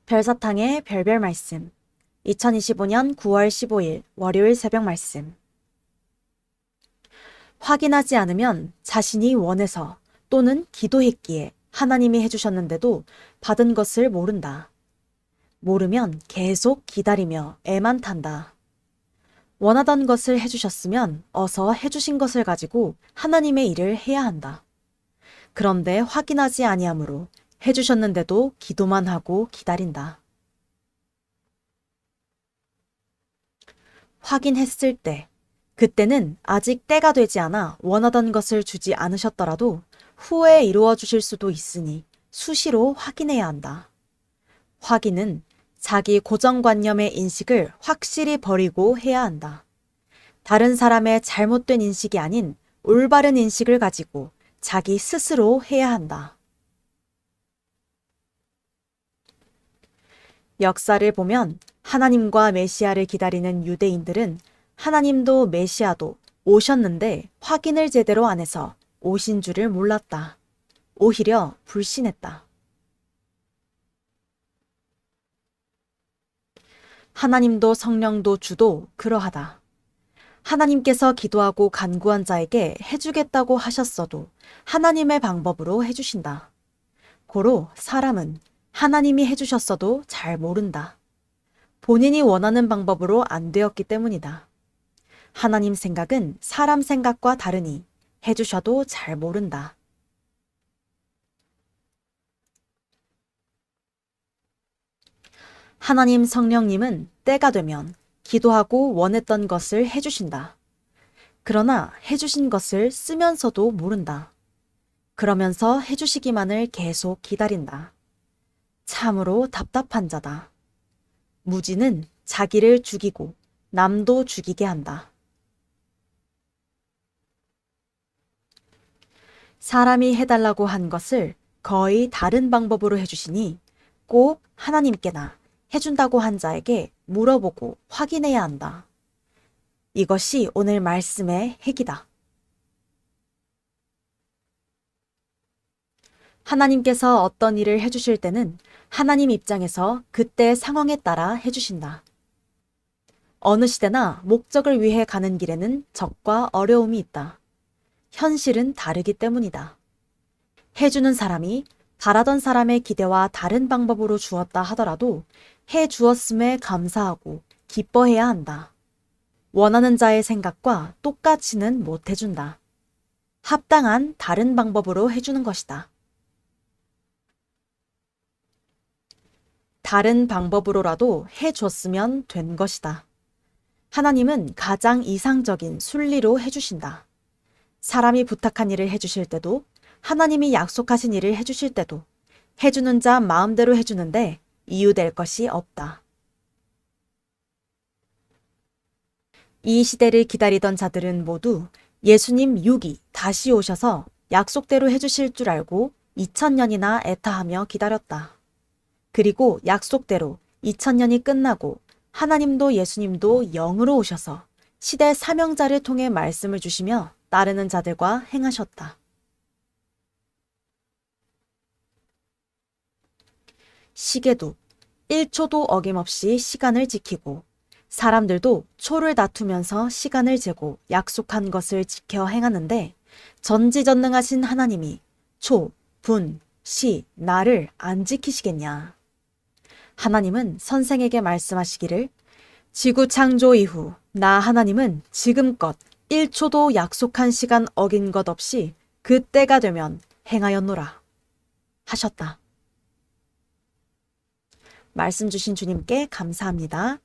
별사탕의 별별 말씀. 2025년 9월 15일 월요일 새벽 말씀. 확인하지 않으면 자신이 원해서 또는 기도했기에 하나님이 해주셨는데도 받은 것을 모른다. 모르면 계속 기다리며 애만 탄다. 원하던 것을 해주셨으면 어서 해주신 것을 가지고 하나님의 일을 해야 한다. 그런데 확인하지 아니하므로 해주셨는데도 기도만 하고 기다린다. 확인했을 때, 그때는 아직 때가 되지 않아 원하던 것을 주지 않으셨더라도 후에 이루어 주실 수도 있으니 수시로 확인해야 한다. 확인은 자기 고정관념의 인식을 확실히 버리고 해야 한다. 다른 사람의 잘못된 인식이 아닌 올바른 인식을 가지고 자기 스스로 해야 한다. 역사를 보면 하나님과 메시아를 기다리는 유대인들은 하나님도 메시아도 오셨는데 확인을 제대로 안 해서 오신 줄을 몰랐다. 오히려 불신했다. 하나님도 성령도 주도 그러하다. 하나님께서 기도하고 간구한 자에게 해주겠다고 하셨어도 하나님의 방법으로 해주신다. 고로 사람은 하나님이 해주셨어도 잘 모른다. 본인이 원하는 방법으로 안 되었기 때문이다. 하나님 생각은 사람 생각과 다르니 해주셔도 잘 모른다. 하나님 성령님은 때가 되면 기도하고 원했던 것을 해주신다. 그러나 해주신 것을 쓰면서도 모른다. 그러면서 해주시기만을 계속 기다린다. 참으로 답답한 자다. 무지는 자기를 죽이고 남도 죽이게 한다. 사람이 해달라고 한 것을 거의 다른 방법으로 해주시니 꼭 하나님께나 해준다고 한 자에게 물어보고 확인해야 한다. 이것이 오늘 말씀의 핵이다. 하나님께서 어떤 일을 해주실 때는 하나님 입장에서 그때 상황에 따라 해주신다. 어느 시대나 목적을 위해 가는 길에는 적과 어려움이 있다. 현실은 다르기 때문이다. 해주는 사람이 바라던 사람의 기대와 다른 방법으로 주었다 하더라도 해 주었음에 감사하고 기뻐해야 한다. 원하는 자의 생각과 똑같이는 못 해준다. 합당한 다른 방법으로 해주는 것이다. 다른 방법으로라도 해줬으면 된 것이다. 하나님은 가장 이상적인 순리로 해주신다. 사람이 부탁한 일을 해주실 때도 하나님이 약속하신 일을 해주실 때도 해주는 자 마음대로 해주는데 이유될 것이 없다. 이 시대를 기다리던 자들은 모두 예수님 6이 다시 오셔서 약속대로 해주실 줄 알고 2000년이나 애타하며 기다렸다. 그리고 약속대로 2000년이 끝나고 하나님도 예수님도 영으로 오셔서 시대 사명자를 통해 말씀을 주시며 따르는 자들과 행하셨다. 시계도 1초도 어김없이 시간을 지키고 사람들도 초를 다투면서 시간을 재고 약속한 것을 지켜 행하는데 전지전능하신 하나님이 초, 분, 시, 나를 안 지키시겠냐. 하나님은 선생에게 말씀하시기를 지구 창조 이후 나 하나님은 지금껏 1초도 약속한 시간 어긴 것 없이 그때가 되면 행하였노라 하셨다. 말씀 주신 주님께 감사합니다.